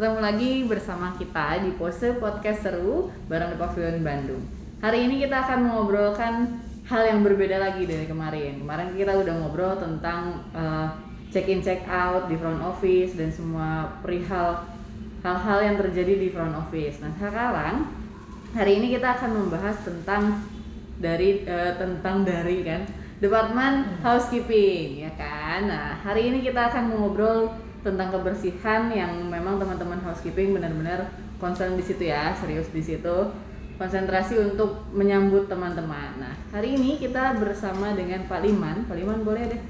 Ketemu lagi bersama kita di Pose Podcast Seru bareng The Pavilion Bandung. Hari ini kita akan mengobrolkan hal yang berbeda lagi dari kemarin. Kemarin kita udah ngobrol tentang check-in check-out di front office dan semua perihal hal-hal yang terjadi di front office. Nah sekarang hari ini kita akan membahas tentang dari Departemen Housekeeping, ya kan? Nah hari ini kita akan mengobrol tentang kebersihan yang memang teman-teman housekeeping benar-benar concern di situ ya, serius di situ, konsentrasi untuk menyambut teman-teman. Nah hari ini kita bersama dengan Pak Liman. Pak Liman boleh deh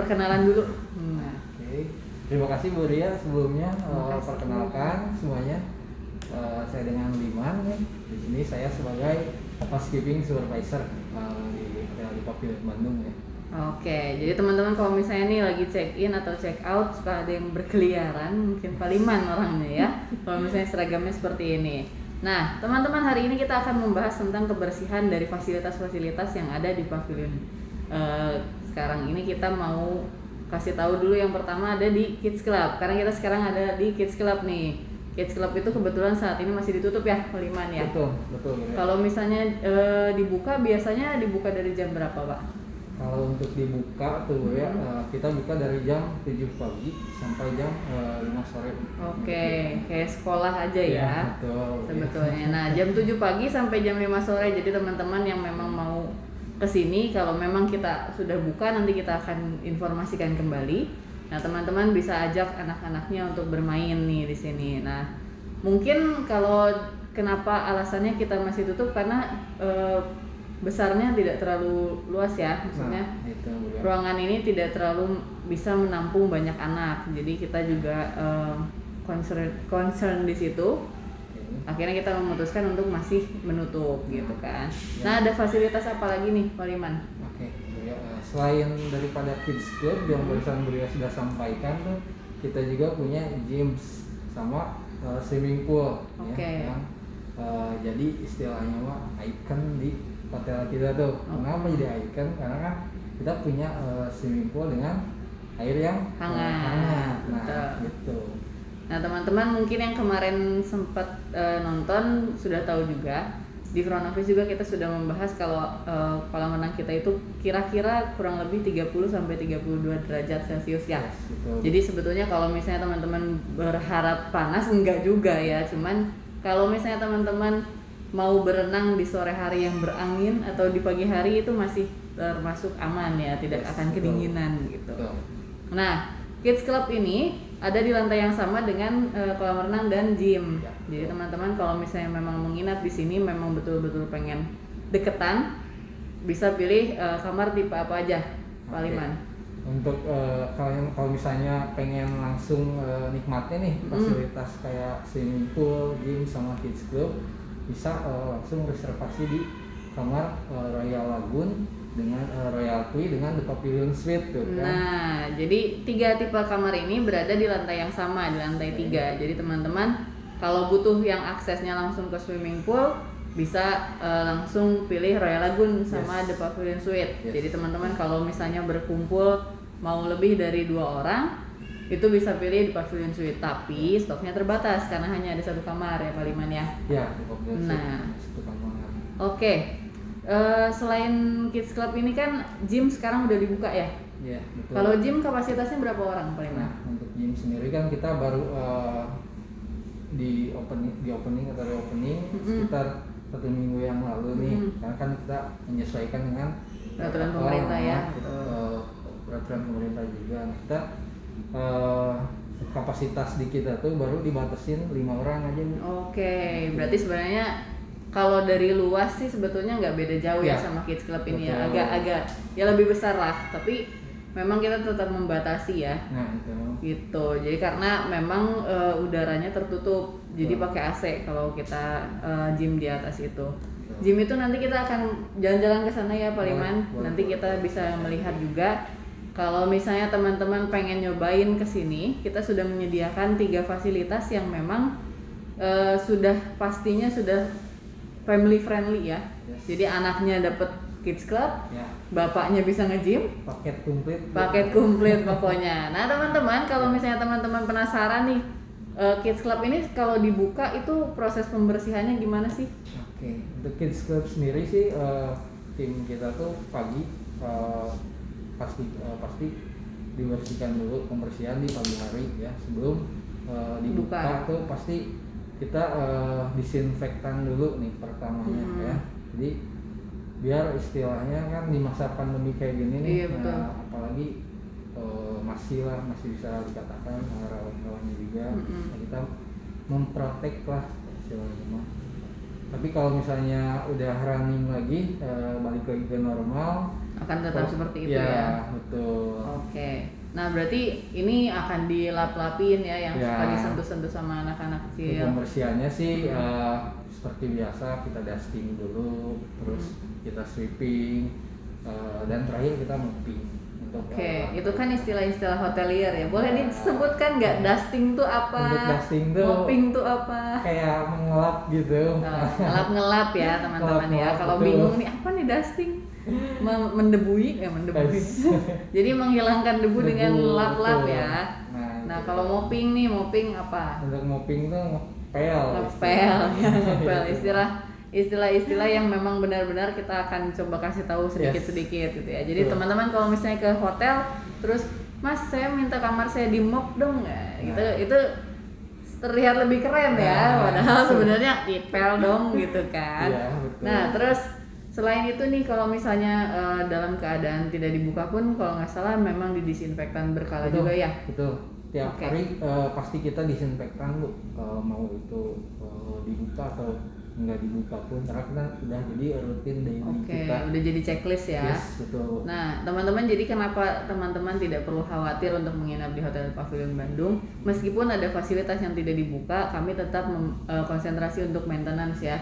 perkenalan dulu. Oke. Terima kasih Bu Ria sebelumnya perkenalkan semuanya. Saya dengan Liman nih. Di sini saya sebagai housekeeping supervisor di Pavilion Bandung ya. Oke, jadi teman-teman kalau misalnya nih lagi check in atau check out suka ada yang berkeliaran, mungkin Pak Liman orangnya ya. Kalau misalnya seragamnya seperti ini. Nah, teman-teman hari ini kita akan membahas tentang kebersihan dari fasilitas-fasilitas yang ada di pavilion. Sekarang ini kita mau kasih tahu dulu yang pertama ada di Kids Club. Karena kita sekarang ada di Kids Club nih. Kids Club itu kebetulan saat ini masih ditutup ya, Pak Liman ya. Betul. Kalau misalnya dibuka biasanya dibuka dari jam berapa, Pak? Kalau untuk dibuka tuh ya kita buka dari jam 7 pagi sampai jam 5 sore. Oke, kayak sekolah aja ya. Betul. Sebetulnya. Nah, jam 7 pagi sampai jam 5 sore. Jadi teman-teman yang memang mau kesini, kalau memang kita sudah buka nanti kita akan informasikan kembali. Nah, teman-teman bisa ajak anak-anaknya untuk bermain nih di sini. Nah, mungkin kalau kenapa alasannya kita masih tutup karena besarnya tidak terlalu luas ya, maksudnya ruangan ini tidak terlalu bisa menampung banyak anak, jadi kita juga concern di situ. Akhirnya kita memutuskan untuk masih menutup gitu kan. Nah ada fasilitas apa lagi nih Pak Liman? Oke, selain daripada Kids Club yang barusan Buria sudah sampaikan tuh, kita juga punya gyms sama swimming pool. Oke. Ya, jadi istilahnya mah icon di hotel kita tuh. Kenapa jadi icon? Karena kan kita punya swimming pool dengan air yang hangat. Nah, gitu. Nah, teman-teman mungkin yang kemarin sempat nonton sudah tahu juga di front office juga kita sudah membahas kalau kolam renang kita itu kira-kira kurang lebih 30 sampai 32 derajat Celcius ya. Yes, jadi sebetulnya kalau misalnya teman-teman berharap panas enggak juga ya. Cuman kalau misalnya teman-teman mau berenang di sore hari yang berangin atau di pagi hari itu masih termasuk aman ya, tidak akan kedinginan gitu. Nah, Kids Club ini ada di lantai yang sama dengan kolam renang dan gym. Jadi teman-teman kalau misalnya memang menginap di sini, memang betul-betul pengen deketan, bisa pilih kamar tipe apa aja, Pak Liman. Untuk kalau misalnya pengen langsung nikmatnya nih fasilitas kayak swimming pool, gym sama Kids Club, bisa langsung reservasi di kamar Royal Lagoon dengan Royal Kui dengan The Pavilion Suite tuh kan. Nah, jadi 3 tipe kamar ini berada di lantai yang sama, di lantai 3. Jadi teman-teman kalau butuh yang aksesnya langsung ke swimming pool bisa langsung pilih Royal Lagoon sama The Pavilion Suite. Jadi teman-teman kalau misalnya berkumpul mau lebih dari 2 orang itu bisa pilih di Pavilion Suite, tapi stoknya terbatas karena hanya ada 1 kamar ya Pak Liman ya. Ya, di Pavilion Suite. Nah, 1 kamar. Oke. Selain Kids Club ini kan gym sekarang udah dibuka ya? Iya, betul. Kalau gym kapasitasnya berapa orang Pak Liman? Nah, untuk gym sendiri kan kita baru di opening sekitar 1 minggu yang lalu nih. Karena kan kita menyesuaikan dengan peraturan pemerintah ya. Peraturan pemerintah juga. Kita kapasitas di kita tuh baru dibatasin 5 orang aja nih. Oke, berarti sebenarnya kalau dari luas sih sebetulnya nggak beda jauh ya sama Kids Club ini ya, agak ya lebih besar lah, tapi memang kita tetap membatasi ya. Nah itu. Gitu, jadi karena memang udaranya tertutup, jadi pakai AC kalau kita gym di atas itu. Gym itu nanti kita akan jalan-jalan ke sana ya Pak Liman. Nanti kita bisa melihat juga. Kalau misalnya teman-teman pengen nyobain ke sini, kita sudah menyediakan 3 fasilitas yang memang pastinya sudah family friendly ya. Jadi anaknya dapat Kids Club, bapaknya bisa nge-gym, paket komplit pokoknya. Nah teman-teman, kalau misalnya teman-teman penasaran nih Kids Club ini kalau dibuka itu proses pembersihannya gimana sih? Oke, untuk Kids Club sendiri sih tim kita tuh pagi pasti dibersihkan dulu, pembersihan di pagi hari ya sebelum dibuka tuh pasti kita disinfektan dulu nih pertamanya ya. Jadi biar istilahnya kan di masa pandemi kayak gini nih, Iya, betul. apalagi masih bisa dikatakan rawan-rawannya juga. Nah, kita memprotek lah istilahnya mah. Tapi kalau misalnya udah running lagi, balik lagi ke normal, Akan tetap seperti itu ya? Betul. Oke, nah berarti ini akan dilap-lapin ya yang Ya. suka disentuh-sentuh sama anak-anak Untuk kecil. pembersihannya sih seperti biasa, kita dusting dulu, terus kita sweeping, dan terakhir kita mopping. Oke, itu kan istilah-istilah hotelier ya. Boleh disebutkan nggak dusting tuh apa? Untuk dusting tuh Mopping tuh apa? kayak mengelap gitu. Ngelap-ngelap ya teman-teman ya. Ngelap-ngelap, Kalau betul. bingung nih apa nih dusting? Mendebui. Jadi menghilangkan debu dengan lap-lap betul. ya. Nah kalau mopping nih, mopping apa? Untuk mopping tuh ngepel. Ngepel ya, ngepel istilah-istilah yang memang benar-benar kita akan coba kasih tahu sedikit-sedikit gitu ya. Jadi Betul. teman-teman kalau misalnya ke hotel terus Mas saya minta kamar saya di mop dong ya, gitu itu terlihat lebih keren ya, padahal sebenarnya dipel dong gitu kan. Iya, betul. Nah terus selain itu nih kalau misalnya dalam keadaan tidak dibuka pun kalau nggak salah memang didisinfektan berkala Betul, juga ya. betul. Tiap Oke. hari pasti kita disinfektan Bu, mau itu dibuka atau nggak dibuka pun, karena kita udah jadi rutin daily Oke, kita. udah jadi checklist ya. Yes, betul. Nah, teman-teman jadi kenapa teman-teman tidak perlu khawatir untuk menginap di Hotel Pavilion Bandung? Meskipun ada fasilitas yang tidak dibuka, kami tetap konsentrasi untuk maintenance ya.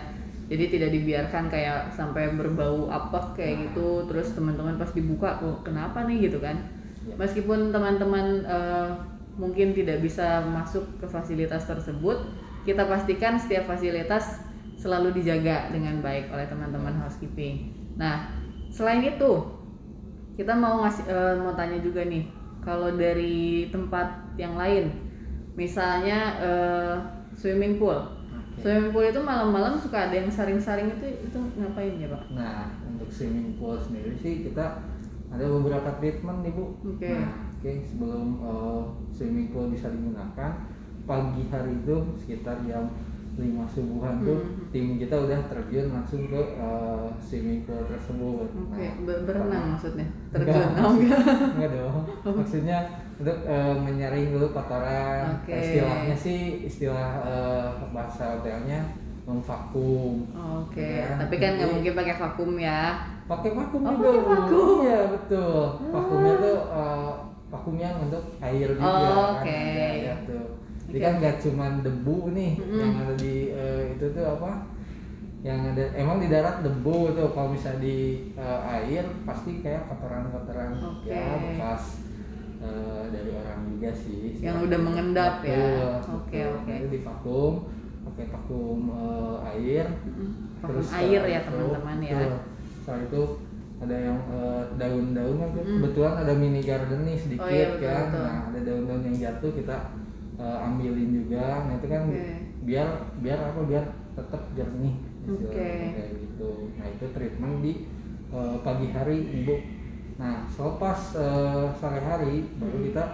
Jadi tidak dibiarkan kayak sampai berbau apek kayak gitu, terus teman-teman pas dibuka kok kenapa nih gitu kan. Ya. Meskipun teman-teman mungkin tidak bisa masuk ke fasilitas tersebut, kita pastikan setiap fasilitas selalu dijaga dengan baik oleh teman-teman housekeeping. Nah, selain itu kita mau tanya juga nih, kalau dari tempat yang lain, misalnya swimming pool. Oke. Swimming pool itu malam-malam suka ada yang saring-saring itu ngapain ya Pak? Nah, untuk swimming pool sendiri sih kita ada beberapa treatment nih Bu. Oke. Nah, sebelum swimming pool bisa digunakan, pagi hari itu sekitar jam 5 subuhan tuh tim kita udah terjun langsung ke swimming pool tersebut. Oke, Nah, berenang maksudnya? Enggak, Terjun? Oh, enggak. enggak dong. Maksudnya untuk menyaring dulu kotoran. Oke. Istilahnya sih bahasa hotelnya memvakum. Oke, Ya, tapi kan nggak jadi- mungkin pakai vakum ya. Pakai vakum Oh, juga. pakai vakum. Iya, betul. Vakumnya tuh vakumnya untuk air juga Oh, kan. oke. Ya, tuh. Jadi Oke. kan nggak cuma debu nih yang ada di itu tuh apa? Yang ada emang di darat debu tuh, kalau misalnya di air pasti kayak kotoran-kotoran Oke. ya bekas dari orang juga sih. Yang udah mengendap ya. Betul, Oke, betul. oke. Itu divakum, pakai vakum air. Vakum air ya teman-teman ya. Betul. Setelah itu ada yang daun-daun kan kebetulan ada mini garden nih sedikit. Oh iya, betul, kan. betul. Nah, ada daun-daun yang jatuh kita ambilin juga. Nah, itu kan Oke. biar tetap jernih istilahnya, Oke. kayak gitu. Nah, itu treatment di pagi hari Ibu. Nah, selepas sore hari baru kita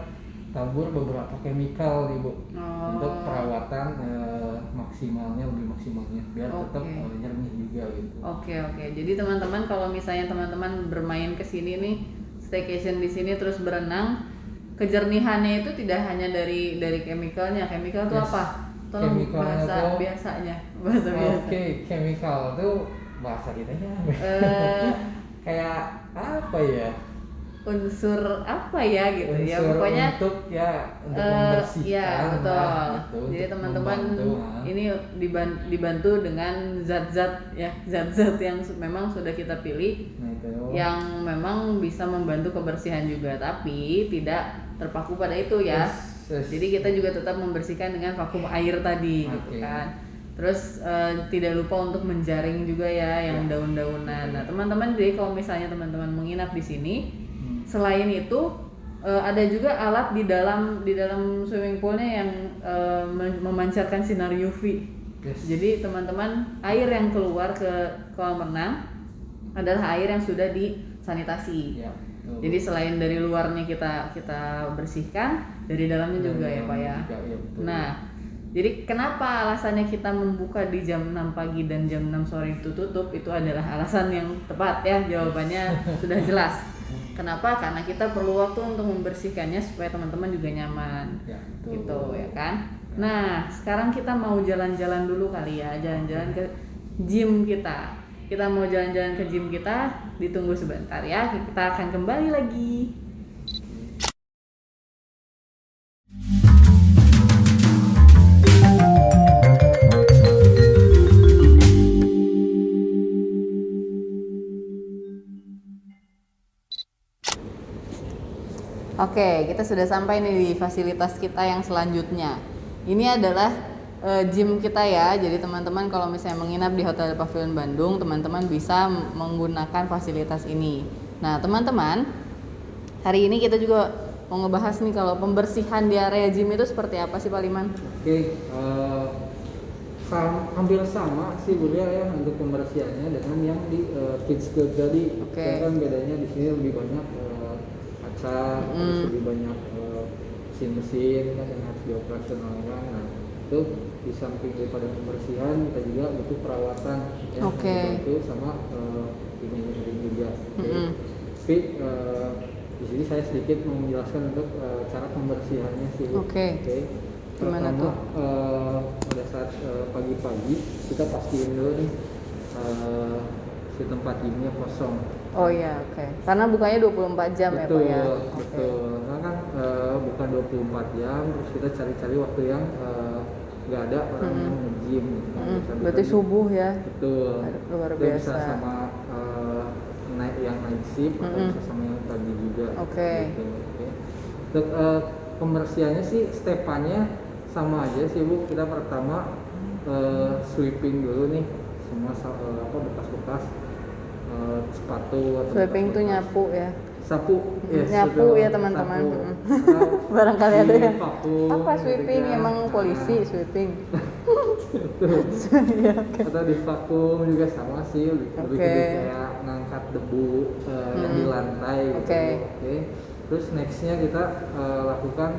tabur beberapa chemical nih Bu, Oh. untuk perawatan lebih maksimalnya biar tetap Oke. jernih juga gitu. Oke. Jadi teman-teman kalau misalnya teman-teman bermain ke sini nih, staycation di sini terus berenang, kejernihannya itu tidak hanya dari chemicalnya. Chemical itu Yes. apa? Tolong Chemicalnya bahasa tuh- biasanya. Bahasa biasa. Oke, chemical itu bahasa kita ya. Kayak apa ya? Unsur apa ya gitu ya, Unsur pokoknya untuk membersihkan ya betul. lah, gitu, Jadi untuk teman-teman membantu, ini dibantu dengan zat-zat yang memang sudah kita pilih, Nah, itu. yang memang bisa membantu kebersihan juga, tapi tidak terpaku pada itu ya. Yes. Jadi kita juga tetap membersihkan dengan vakum air tadi gitu Oke. kan. Terus tidak lupa untuk menjaring juga ya yang daun-daunan. Nah teman-teman, jadi kalau misalnya teman-teman menginap di sini, selain itu ada juga alat di dalam swimming poolnya yang memancarkan sinar UV. Yes. Jadi teman-teman, air yang keluar ke kolam renang adalah air yang sudah disanitasi. Ya, betul. Jadi selain dari luarnya kita bersihkan, dari dalamnya juga ya Pak ya. Ya, betul. Nah, jadi kenapa alasannya kita membuka di jam 6 pagi dan jam 6 sore itu tutup, itu adalah alasan yang tepat ya, jawabannya sudah jelas. Kenapa? Karena kita perlu waktu untuk membersihkannya supaya teman-teman juga nyaman. Ya, betul. Gitu ya kan. Nah, sekarang kita mau jalan-jalan dulu kali ya, jalan-jalan ke gym kita. Kita mau jalan-jalan ke gym kita, ditunggu sebentar ya, kita akan kembali lagi. Oke, kita sudah sampai nih di fasilitas kita yang selanjutnya. Ini adalah gym kita ya. Jadi teman-teman kalau misalnya menginap di Hotel Pavilion Bandung, teman-teman bisa menggunakan fasilitas ini. Nah, teman-teman, hari ini kita juga mau ngebahas nih kalau pembersihan di area gym itu seperti apa sih Pak Liman? Oke, hampir sama sih Bu ya untuk pembersihannya dengan yang di kids club tadi. Oke. Kan bedanya di sini lebih banyak kaca, terus lebih banyak mesin-mesin kan yang harus dioperasionalkan. Nah, itu di samping daripada pembersihan kita juga butuh perawatan ya, Oke. itu sama ini juga. Tapi di sini saya sedikit mau menjelaskan untuk cara pembersihannya sih. Oke. Gimana Pertama, tuh? pada saat pagi-pagi kita pastiin dulu nih si tempat gymnya kosong. Oh iya, oke. Karena bukanya 24 jam ya Pak ya. Betul. Karena kan bukan 24 jam, terus kita cari-cari waktu yang nggak ada orang yang nge-gym gitu kan. Berarti subuh ya. Betul. Luar Itu biasa. bisa sama night shift atau bisa sama yang pagi juga. Oke. Gitu, oke. Untuk pembersihannya sih stepannya sama aja sih Bu. Kita pertama sweeping dulu nih semua bekas-bekas sepatu atau Sweeping tuh bekas-bekas. nyapu ya. Sapu, yes, Nyapu betul. ya teman-teman. Sapu. Atau Barangkali ada yang vakum, apa sweeping gitu kan. emang polisi sweeping. Betul. Iya, oke. Atau di vakum juga sama sih, lebih Oke. kayak ngangkat debu yang di lantai gitu. Oke. Oke. Terus nextnya kita lakukan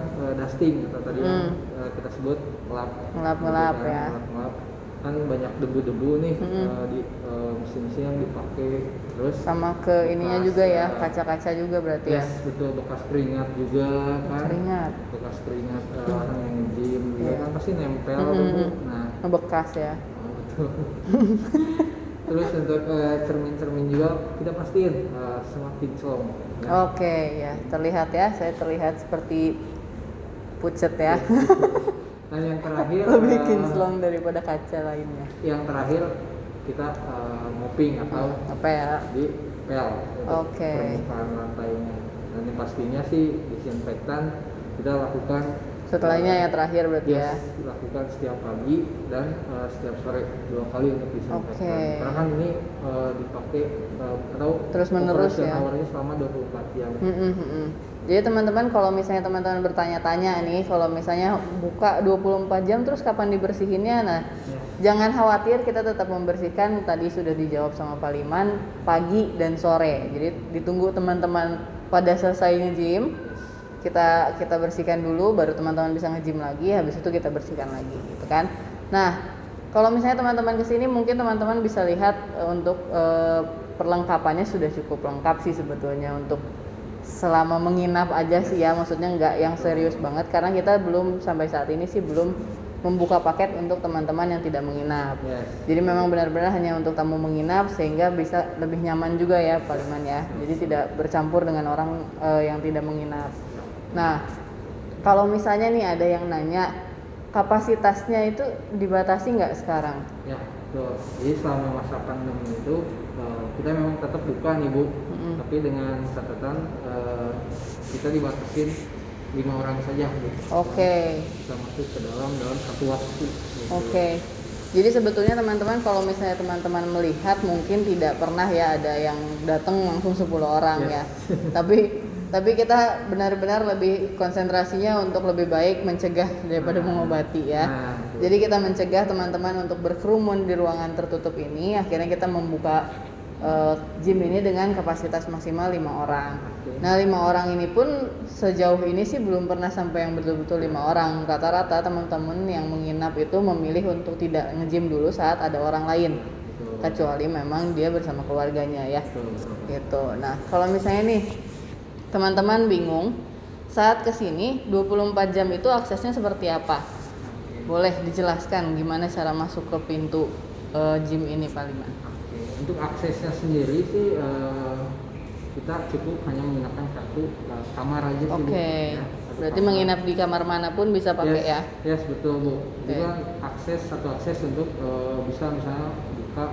dusting atau tadi yang kita sebut ngelap. Ngelap-ngelap Gitu kan, ya. ngelap-ngelap. Kan banyak debu-debu nih di mesin-mesin yang dipakai. Terus Sama ke ininya bekas, juga ya, kaca-kaca juga berarti ya. yes, betul, bekas keringat juga kan. Keringat. Bekas keringat orang yang nge-gym juga Iya. kan pasti nempel tuh, Bu. Nah, Ngebekas ya. betul. Terus untuk cermin-cermin juga kita pastiin semakin kinclong. Oke ya, terlihat ya. Saya terlihat seperti pucet ya. Dan yang terakhir Lebih kinclong daripada kaca lainnya. yang terakhir kita mopping atau Apa ya? di pel untuk Oke. permukaan lantainya. Dan yang pastinya sih disinfektan kita lakukan Setelahnya yang terakhir berarti ya. dilakukan setiap pagi dan setiap sore 2 kali untuk disinfektan. Oke. Karena kan ini dipakai atau Terus-menerus ya. hournya selama 24 jam. Jadi teman-teman kalau misalnya teman-teman bertanya-tanya nih, kalau misalnya buka 24 jam terus kapan dibersihinnya? Nah, jangan khawatir, kita tetap membersihkan. Tadi sudah dijawab sama Pak Liman, pagi dan sore. Jadi ditunggu teman-teman pada selesai nge-gym, kita bersihkan dulu, baru teman-teman bisa nge-gym lagi. Habis itu kita bersihkan lagi, gitu kan? Nah, kalau misalnya teman-teman kesini, mungkin teman-teman bisa lihat untuk perlengkapannya sudah cukup lengkap sih sebetulnya untuk selama menginap aja sih ya, maksudnya nggak yang serius banget karena kita belum sampai saat ini sih belum membuka paket untuk teman-teman yang tidak menginap. Yes. Jadi memang benar-benar hanya untuk tamu menginap sehingga bisa lebih nyaman juga ya Pak Liman ya. Jadi tidak bercampur dengan orang yang tidak menginap. Nah, kalau misalnya nih ada yang nanya kapasitasnya itu dibatasi nggak sekarang? Ya, betul. Jadi selama masa pandemi itu kita memang tetap buka nih Bu, tapi dengan catatan kita dibatasin 5 orang saja Bu. Oke. Bisa masuk ke dalam satu waktu. Gitu. Oke. Jadi sebetulnya teman-teman kalau misalnya teman-teman melihat mungkin tidak pernah ya ada yang datang langsung 10 orang Yes. ya. Tapi Tapi kita benar-benar lebih konsentrasinya untuk lebih baik mencegah daripada mengobati ya. Nah, Jadi kita mencegah teman-teman untuk berkerumun di ruangan tertutup ini. Akhirnya kita membuka gym ini dengan kapasitas maksimal 5 orang. Nah 5 orang ini pun sejauh ini sih belum pernah sampai yang betul-betul 5 orang. Rata-rata teman-teman yang menginap itu memilih untuk tidak nge-gym dulu saat ada orang lain. Kecuali memang dia bersama keluarganya ya. Gitu. Nah kalau misalnya nih teman-teman bingung saat kesini 24 jam itu aksesnya seperti apa? Boleh dijelaskan gimana cara masuk ke pintu gym ini Pak Liman? Untuk aksesnya sendiri sih kita cukup hanya menggunakan satu kamar aja sih. Oke. Ya, Berarti kamar. menginap di kamar manapun bisa pakai ya? Yes, betul Bu. Oke. Juga satu akses untuk bisa misalnya buka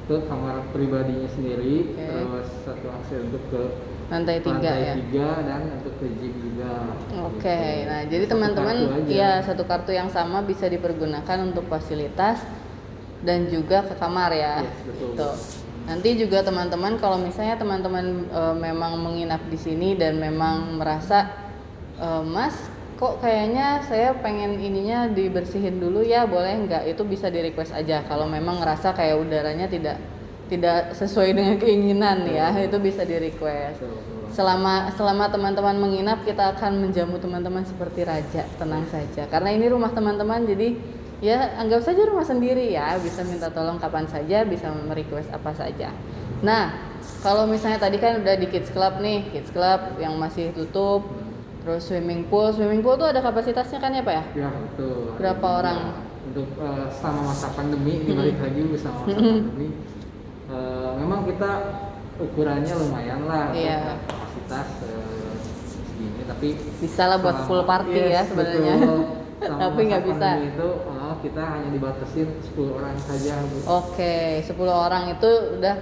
ke kamar pribadinya sendiri, Oke. terus satu akses untuk ke Lantai 3 ya? 3 dan untuk ke gym juga. Oke, Gitu. nah jadi Satu teman-teman kartu aja. ya satu kartu yang sama bisa dipergunakan untuk fasilitas dan juga ke kamar ya. Yes, betul. Tuh. Nanti juga teman-teman kalau misalnya teman-teman memang menginap di sini dan memang merasa Mas kok kayaknya saya pengen ininya dibersihin dulu ya, boleh nggak? Itu bisa di request aja kalau memang ngerasa kayak udaranya tidak sesuai dengan keinginan ya, itu bisa di request. Selama teman-teman menginap kita akan menjamu teman-teman seperti raja, tenang saja. Karena ini rumah teman-teman jadi ya anggap saja rumah sendiri ya, bisa minta tolong kapan saja, bisa merequest apa saja. Nah, kalau misalnya tadi kan udah di Kids Club nih, Kids Club yang masih tutup, terus swimming pool tuh ada kapasitasnya kan ya Pak ya? Ya betul. Berapa orang? Untuk selama masa pandemi, dibalik lagi selama masa pandemi, memang kita ukurannya lumayan lah, Iya. kapasitas segini, tapi Bisa lah buat full party ya sebenarnya. Tapi nggak bisa. Itu kita hanya dibatasin 10 orang saja. Bu. Oke, 10 orang itu udah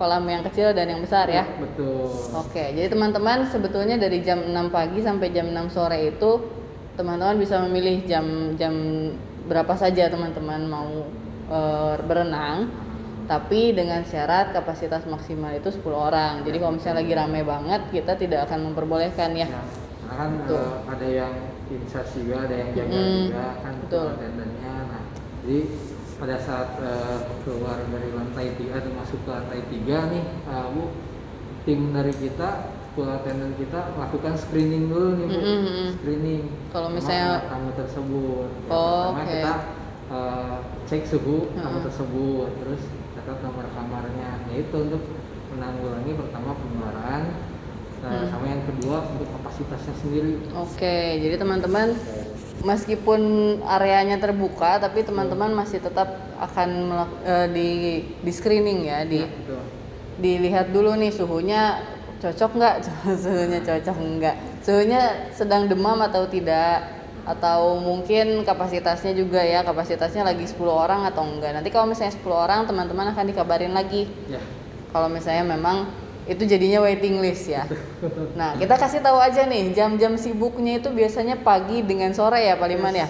kolam yang kecil dan yang besar ya? Betul. Oke, jadi teman-teman sebetulnya dari jam 6 pagi sampai jam 6 sore itu teman-teman bisa memilih jam berapa saja teman-teman mau berenang, tapi dengan syarat kapasitas maksimal itu 10 orang. Jadi kalau misalnya lagi rame banget kita tidak akan memperbolehkan ya. Nah, kan ada yang insert juga, ada yang jaga juga kan tendennya. Nah, jadi pada saat keluar dari lantai 3 atau masuk ke lantai 3 nih, Bu, tim dari kita, attendant kita melakukan screening dulu nih Bu. Screening. Kalau misalnya tamu tersebut. Oke. Kita cek suhu tamu tersebut, terus catat nomor kamarnya. Nah, itu untuk menanggulangi pertama penularan, sama yang kedua untuk kapasitasnya sendiri. Oke, jadi teman-teman meskipun areanya terbuka, tapi teman-teman masih tetap akan di screening ya, dilihat dulu nih suhunya cocok nggak, suhunya cocok nggak, suhunya sedang demam atau tidak, atau mungkin kapasitasnya juga ya, kapasitasnya lagi 10 orang atau enggak. Nanti kalau misalnya 10 orang teman-teman akan dikabarin lagi. Ya. Kalau misalnya memang itu jadinya waiting list ya. Nah, kita kasih tahu aja nih, jam-jam sibuknya itu biasanya pagi dengan sore ya Pak Liman ya.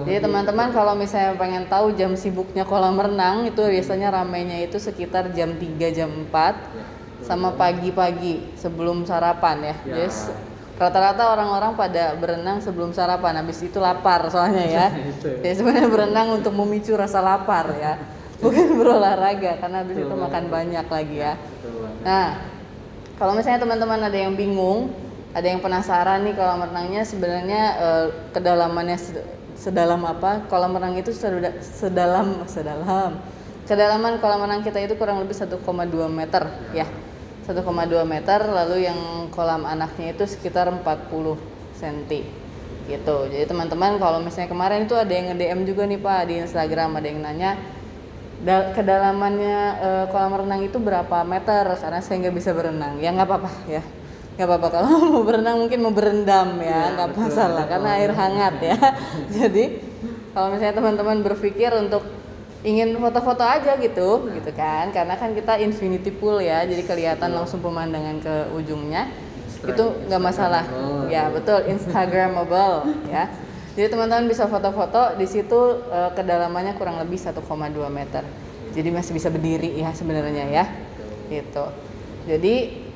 Jadi teman-teman kalau misalnya pengen tahu jam sibuknya kolam renang itu biasanya ramainya itu sekitar jam 3, jam 4 sama pagi-pagi sebelum sarapan ya. Jadi rata-rata orang-orang pada berenang sebelum sarapan, habis itu lapar soalnya ya. Jadi sebenarnya berenang untuk memicu rasa lapar ya. Bukan berolahraga karena habis itu makan banyak lagi ya. Nah, kalau misalnya teman-teman ada yang bingung, ada yang penasaran nih kolam renangnya sebenarnya kedalamannya sedalam apa? Kolam renang itu sedalam. Kedalaman kolam renang kita itu kurang lebih 1,2 meter ya. 1,2 meter, lalu yang kolam anaknya itu sekitar 40 cm gitu. Jadi teman-teman kalau misalnya kemarin itu ada yang nge-DM juga nih Pak di Instagram, ada yang nanya kedalamannya kolam renang itu berapa meter, karena saya nggak bisa berenang. Ya nggak apa-apa ya, nggak apa-apa kalau mau berenang, mungkin mau berendam ya nggak masalah karena air hangat ya. Jadi kalau misalnya teman-teman berpikir untuk ingin foto-foto aja gitu kan, karena kan kita infinity pool ya, jadi kelihatan langsung pemandangan ke ujungnya, itu nggak masalah ya. Betul, Instagramable ya. Jadi teman-teman bisa foto-foto di situ, kedalamannya kurang lebih 1,2 meter. Jadi masih bisa berdiri ya sebenarnya ya. Gitu. Jadi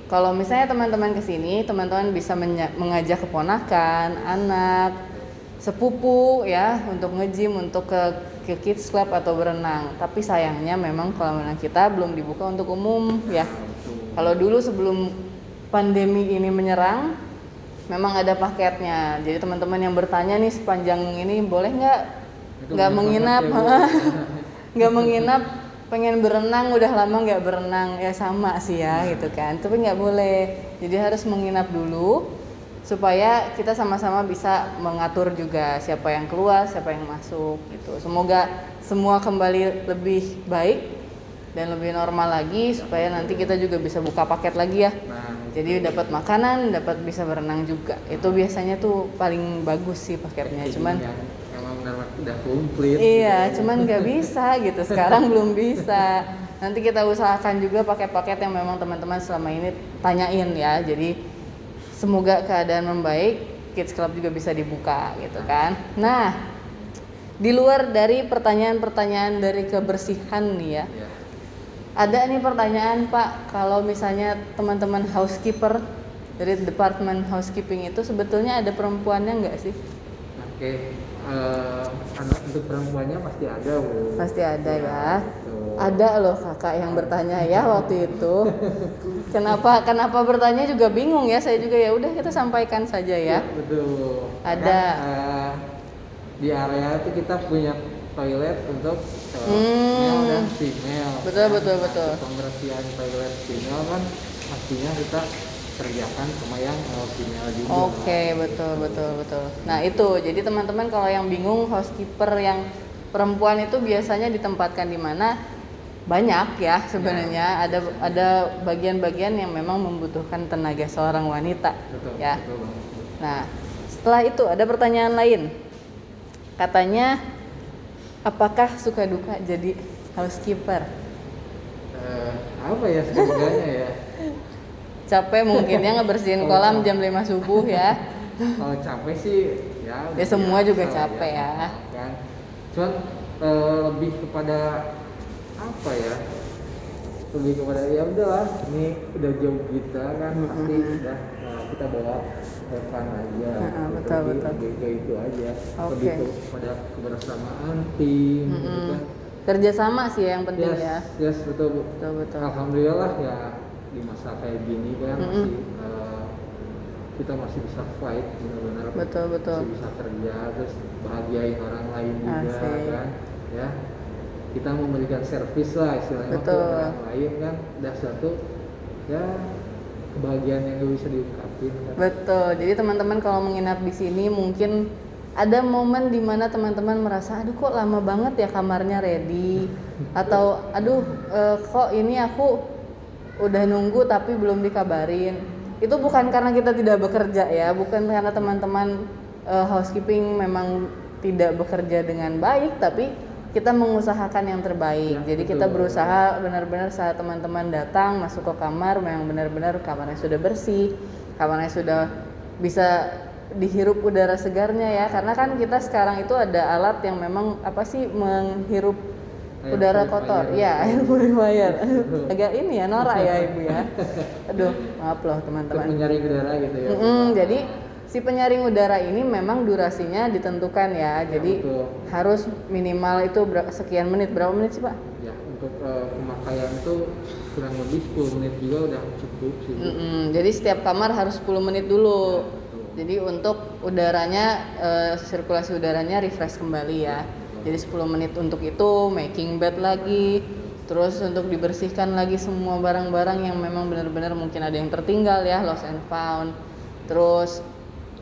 kalau misalnya teman-teman kesini, teman-teman bisa mengajak keponakan, anak, sepupu ya untuk nge-gym, untuk ke kids club atau berenang. Tapi sayangnya memang kolam renang kita belum dibuka untuk umum ya. Kalau dulu sebelum pandemi ini menyerang, memang ada paketnya. Jadi teman-teman yang bertanya nih sepanjang ini boleh nggak menginap, nggak menginap, pengen berenang udah lama nggak berenang ya sama sih ya gitu kan. Tapi nggak boleh. Jadi harus menginap dulu supaya kita sama-sama bisa mengatur juga siapa yang keluar, siapa yang masuk gitu. Semoga semua kembali lebih baik dan lebih normal lagi supaya nanti kita juga bisa buka paket lagi ya. Jadi dapat makanan, dapat bisa berenang juga. Itu biasanya tuh paling bagus sih paketnya. Cuman emang udah komplit. Iya, gitu. cuman nggak bisa gitu. Sekarang belum bisa. Nanti kita usahakan juga paket-paket yang memang teman-teman selama ini tanyain ya. Jadi semoga keadaan membaik, Kids Club juga bisa dibuka gitu kan. Nah, di luar dari pertanyaan-pertanyaan dari kebersihan nih ya. Ada nih pertanyaan Pak, kalau misalnya teman-teman housekeeper dari departemen housekeeping itu sebetulnya ada perempuannya nggak sih? Oke, anak untuk perempuannya pasti ada, Bu. Pasti ada ya. Betul. Ada loh kakak yang bertanya ya waktu itu. Kenapa bertanya juga bingung ya. Saya juga ya udah kita sampaikan saja ya. Betul. Ada. Kan, di area itu kita punya toilet untuk male dan female. Betul. Pembersihan toilet female kan pastinya kita kerjakan sama yang female juga. Oke, betul. Nah itu, jadi teman-teman kalau yang bingung housekeeper yang perempuan itu biasanya ditempatkan di mana? Banyak ya sebenarnya. Ada bagian-bagian yang memang membutuhkan tenaga seorang wanita. Betul, ya. betul banget. Nah setelah itu ada pertanyaan lain. Katanya apakah suka duka jadi housekeeper? Apa ya sebenarnya ya? Capek mungkin ya ngebersihin kolam jam 5 subuh ya. Kalau capek sih ya semua juga biasa capek ya. Kan. Cuman lebih kepada apa ya? Lebih kepada ya udahlah, ini udah job kita kan pasti udah kita bawa depan aja. Betul. Lebih ke itu aja. Oke. Lebih kepada kebersamaan tim gitu kan. Kerjasama sih yang penting ya. Yes, betul. Alhamdulillah ya di masa kayak gini kan kita masih bisa fight benar-benar. Betul. Masih bisa kerja terus bahagiain orang lain juga kan ya. Kita memberikan servis lah istilahnya ke orang lain kan udah satu ya kebahagiaan yang gak bisa diungkapin kan. Betul. Jadi teman-teman kalau menginap di sini mungkin ada momen dimana teman-teman merasa aduh kok lama banget ya kamarnya ready atau aduh kok ini aku udah nunggu tapi belum dikabarin. Itu bukan karena kita tidak bekerja ya, bukan karena teman-teman housekeeping memang tidak bekerja dengan baik, tapi kita mengusahakan yang terbaik. Jadi kita berusaha benar-benar saat teman-teman datang masuk ke kamar memang benar-benar kamarnya sudah bersih, kamarnya sudah bisa dihirup udara segarnya ya, karena kan kita sekarang itu ada alat yang memang menghirup udara kotor, ya air purifier. Agak ini ya norak ya ibu ya. Aduh maaf loh teman-teman. Penyaring udara gitu ya. Jadi si penyaring udara ini memang durasinya ditentukan ya. Jadi harus minimal itu sekian menit. Berapa menit sih Pak? Ya untuk pemakaian itu kurang lebih 10 menit juga udah cukup sih. Jadi setiap kamar harus 10 menit dulu. Jadi untuk udaranya sirkulasi udaranya refresh kembali ya. Jadi 10 menit untuk itu, making bed lagi, terus untuk dibersihkan lagi semua barang-barang yang memang benar-benar mungkin ada yang tertinggal ya, lost and found. Terus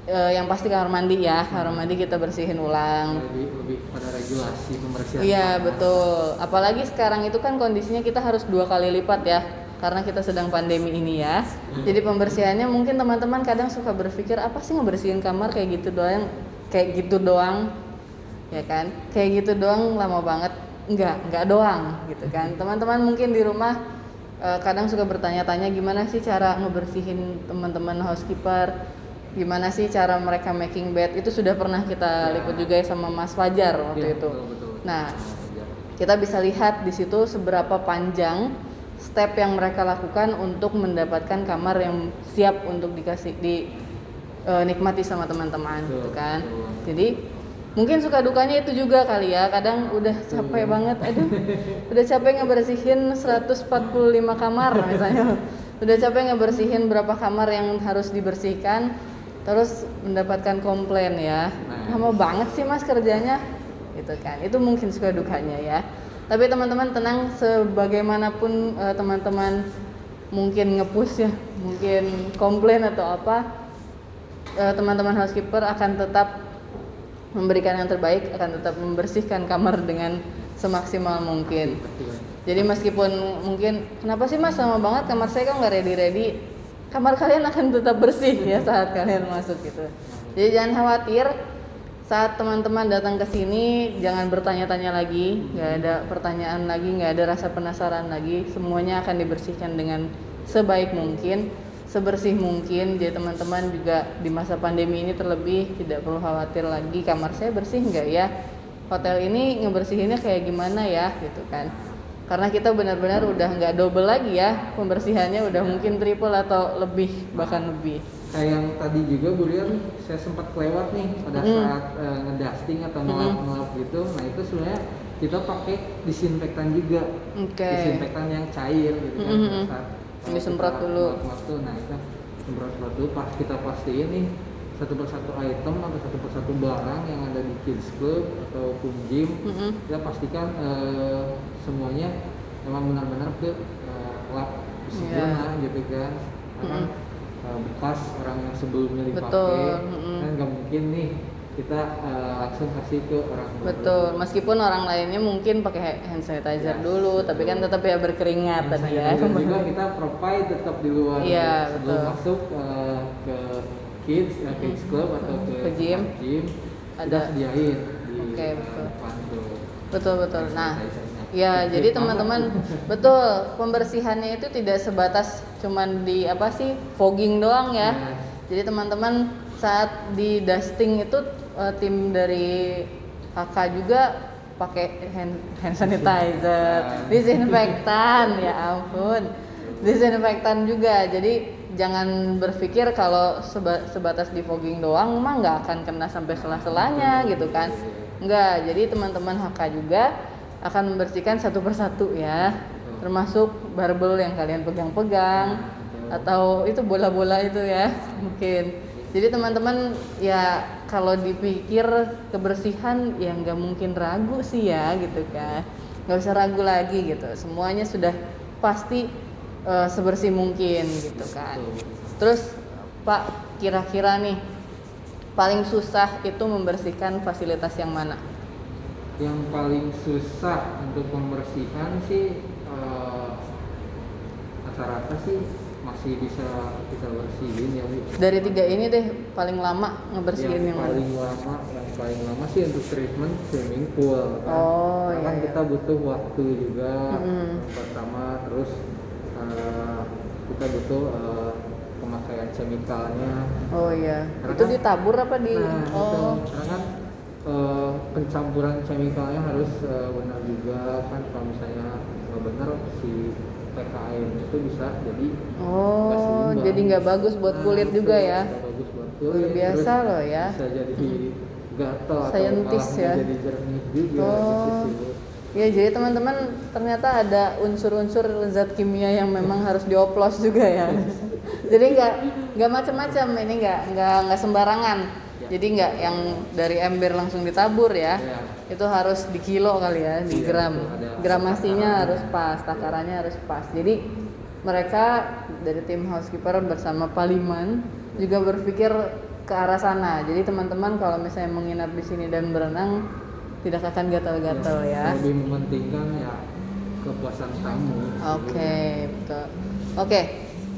yang pasti kamar mandi ya, kamar mandi kita bersihin ulang. Lebih pada regulasi pembersihan. Iya betul. Apalagi sekarang itu kan kondisinya kita harus 2 kali lipat ya, karena kita sedang pandemi ini ya. Jadi pembersihannya mungkin teman-teman kadang suka berpikir apa sih ngebersihin kamar kayak gitu doang. Ya kan, kayak gitu doang lama banget. Enggak doang gitu kan. Teman-teman mungkin di rumah kadang suka bertanya-tanya gimana sih cara ngebersihin teman-teman housekeeper, gimana sih cara mereka making bed. Itu sudah pernah kita liput juga ya sama Mas Fajar waktu itu. Betul. Nah kita bisa lihat di situ seberapa panjang step yang mereka lakukan untuk mendapatkan kamar yang siap untuk nikmati sama teman-teman gitu kan. Jadi mungkin suka dukanya itu juga kali ya, kadang udah capek banget, aduh udah capek ngebersihin 145 kamar misalnya, udah capek ngebersihin berapa kamar yang harus dibersihkan, terus mendapatkan komplain ya, lama banget sih mas kerjanya gitu kan. Itu mungkin suka dukanya ya. Tapi teman-teman tenang, sebagaimanapun teman-teman mungkin nge-push ya, mungkin komplain atau apa, teman-teman housekeeper akan tetap memberikan yang terbaik, akan tetap membersihkan kamar dengan semaksimal mungkin. Jadi meskipun mungkin kenapa sih mas lama banget kamar saya kok nggak ready, kamar kalian akan tetap bersih ya saat kalian masuk gitu. Jadi jangan khawatir, saat teman-teman datang ke sini jangan bertanya-tanya lagi, nggak ada pertanyaan lagi, nggak ada rasa penasaran lagi, semuanya akan dibersihkan dengan sebaik mungkin, sebersih mungkin. Jadi teman-teman juga di masa pandemi ini terlebih tidak perlu khawatir lagi kamar saya bersih nggak ya, hotel ini ngebersihinnya kayak gimana ya gitu kan. Karena kita benar-benar udah nggak double lagi ya pembersihannya, udah mungkin triple atau lebih, bahkan lebih. Kayak yang tadi juga Bu Rian, saya sempat kelewat nih pada saat ngedusting atau ngelap gitu. Nah itu sebenarnya kita pakai disinfektan juga, disinfektan yang cair gitu kan. Saat disemprot dulu. Nah itu semprot dulu, pas kita pastiin nih satu persatu item atau satu persatu barang yang ada di kids club ataupun gym, kita pastikan semuanya memang benar-benar ke lap sempurna gitu kan. Karena bekas orang yang sebelumnya dipakai kan nggak mungkin nih kita langsung kasih ke orang baru. Betul, meskipun orang lainnya mungkin pakai hand sanitizer dulu, tapi kan tetap ya berkeringat tadi ya. Juga kita provide tetap di luar sebelum masuk ke kids club atau ke gym ada sediain di depan tuh. Betul. Nah, ya jadi teman-teman betul, pembersihannya itu tidak sebatas cuman di fogging doang ya. Jadi teman-teman saat di dusting itu tim dari KK juga pakai hand sanitizer, disinfektan, ya ampun, disinfektan juga. Jadi jangan berpikir kalau sebatas di fogging doang mah nggak akan kena sampai sela-selanya gitu kan. Enggak, jadi teman-teman HK juga akan membersihkan satu persatu ya, termasuk barbel yang kalian pegang-pegang atau itu bola-bola itu ya mungkin. Jadi teman-teman ya kalau dipikir kebersihan ya nggak mungkin ragu sih ya gitu kan, nggak usah ragu lagi gitu, semuanya sudah pasti sebersih mungkin gitu kan. Terus Pak, kira-kira nih paling susah itu membersihkan fasilitas yang mana? Yang paling susah untuk pembersihan sih rata-rata sih masih bisa kita bersihin ya Bu. Dari 3 ini deh paling lama ngebersihin yang paling lama. Yang paling lama sih untuk treatment swimming pool kan. Karena kita butuh waktu juga yang pertama, terus kita butuh pemakaian chemicalnya. Oh iya. Karena itu ditabur apa di? Karena kan pencampuran chemicalnya harus benar juga kan. Kalau misalnya nggak benar si PKM itu bisa jadi jadi nggak bagus buat kulit juga ya. Bagus buat kulit. Luar biasa loh ya. Bisa jadi gatal atau Saintis ya. jadi jernih juga. Ya jadi teman-teman ternyata ada unsur-unsur zat kimia yang memang harus dioplos juga ya. Jadi nggak macam-macam, ini nggak sembarangan. Jadi nggak yang dari ember langsung ditabur ya. Itu harus di kilo kali ya, di gram. Gramasinya harus pas, takarannya harus pas. Jadi mereka dari tim housekeeper bersama Paliman juga berpikir ke arah sana. Jadi teman-teman kalau misalnya menginap di sini dan berenang tidak akan gatal-gatal ya. Lebih mementingkan ya kepuasan tamu. Oke, betul. Oke.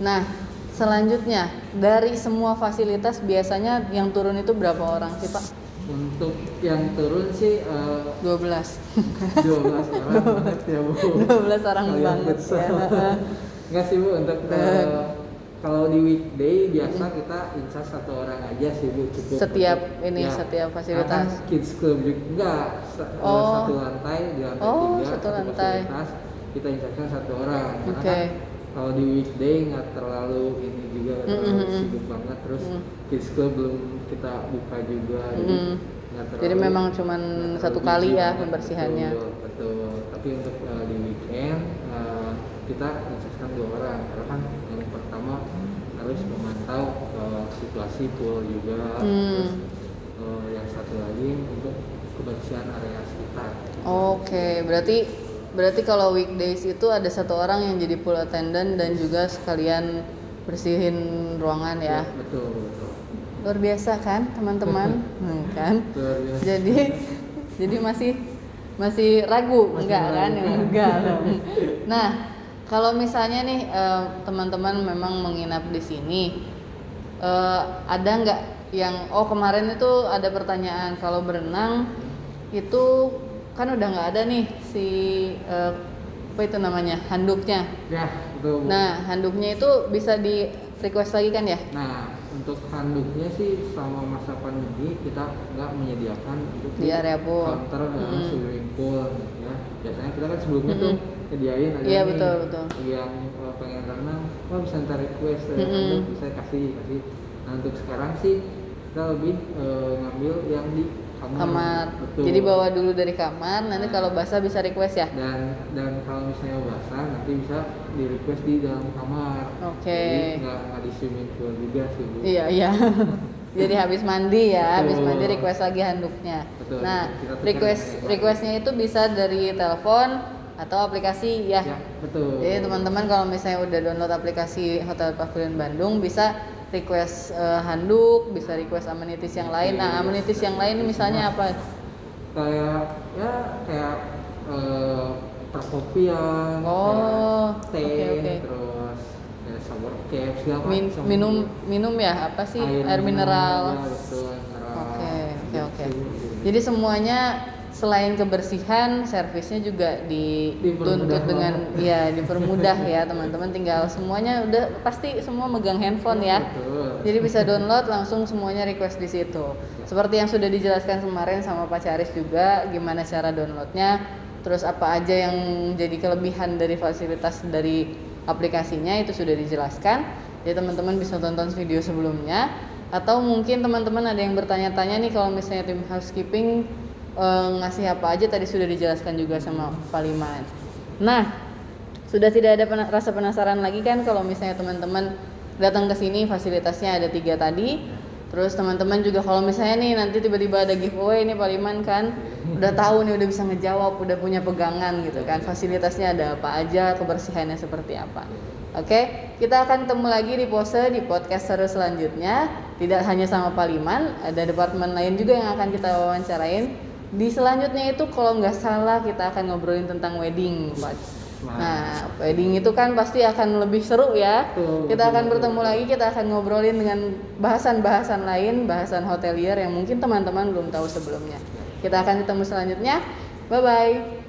Nah, selanjutnya dari semua fasilitas biasanya yang turun itu berapa orang sih Pak? Untuk yang turun sih 12 12 orang banget ya Bu. 12 orang banget ya. Enggak sih Bu, untuk kalau di weekday biasa kita insya 1 orang aja sih Bu, cukup. Setiap fasilitas. Kids club juga enggak, 1 lantai, di lantai 3 1 lantai. fasilitas. kita instruction 1 orang. Karena Oke. kan kalau di weekday nggak terlalu ini juga terlalu sibuk banget, terus kids club belum kita buka juga, jadi nggak terlalu. Jadi memang cuman nggak satu terlalu kali busy ya banget. pembersihannya. Betul. Tapi untuk di weekend kita instruction 2 orang, karena kan yang pertama harus memantau situasi pool juga, terus yang satu lagi untuk kebersihan area sekitar. Oke, berarti kalau weekdays itu ada 1 orang yang jadi pool attendant dan juga sekalian bersihin ruangan ya. Betul. Luar biasa kan teman-teman? Kan? Luar biasa. Jadi masih ragu, Masih enggak ragu. kan? Enggak dong. Nah, kalau misalnya nih teman-teman memang menginap di sini, ada nggak yang kemarin itu ada pertanyaan kalau berenang itu kan udah nggak ada nih si apa itu namanya handuknya. Ya, betul. Nah, handuknya itu bisa di request lagi kan ya? Nah, untuk handuknya sih selama masa pandemi kita nggak menyediakan untuk Di area pool. counter dalam swimming pool ya. Biasanya kita kan sebelumnya tuh nyediain ada Iya, nih betul. yang pengen renang, bisa ntar request handuk, bisa kasih. Nah, untuk sekarang sih kita lebih ngambil yang di kamar. Betul. Jadi bawa dulu dari kamar, nanti kalau basah bisa request ya? Dan kalau misalnya basah nanti bisa di request di dalam kamar. Oke. Jadi nggak di swimming pool juga sih, Bu. Iya. Jadi habis mandi ya, habis Betul. mandi request lagi handuknya. Betul. Nah, Kita tukar requestnya itu bisa dari telepon atau aplikasi ya. Ya, betul. Jadi teman-teman kalau misalnya udah download aplikasi Hotel Pavilion Bandung bisa request handuk, bisa request amenities yang lain. Nah, amenities yang lain misalnya apa? Kayak perkopian, teh, oke. terus shower cap segala macam. Minum ya, apa sih? Air mineral. Ya, betul, mineral. Oke. Jadi semuanya selain kebersihan, servisnya juga dituntut dengan dipermudah ya teman-teman. Tinggal semuanya udah pasti semua megang handphone ya. Betul. Jadi bisa download langsung semuanya request di situ. Seperti yang sudah dijelaskan kemarin sama Pak Charis juga gimana cara downloadnya. Terus apa aja yang jadi kelebihan dari fasilitas dari aplikasinya itu sudah dijelaskan. Jadi teman-teman bisa tonton video sebelumnya. Atau mungkin teman-teman ada yang bertanya-tanya nih kalau misalnya tim housekeeping ngasih apa aja tadi sudah dijelaskan juga sama Pak Liman. Nah, sudah tidak ada rasa penasaran lagi kan kalau misalnya teman-teman datang ke sini fasilitasnya ada 3 tadi. Terus teman-teman juga kalau misalnya nih nanti tiba-tiba ada giveaway nih Pak Liman kan udah tahu nih, udah bisa ngejawab, udah punya pegangan gitu kan. Fasilitasnya ada apa aja, kebersihannya seperti apa. Oke, kita akan ketemu lagi di podcast seru selanjutnya. Tidak hanya sama Pak Liman, ada departemen lain juga yang akan kita wawancarain. Di selanjutnya itu kalau nggak salah kita akan ngobrolin tentang wedding, Pak. Nah, wedding itu kan pasti akan lebih seru ya. Kita akan bertemu lagi, kita akan ngobrolin dengan bahasan-bahasan lain, bahasan hotelier yang mungkin teman-teman belum tahu sebelumnya. Kita akan ketemu selanjutnya. Bye-bye.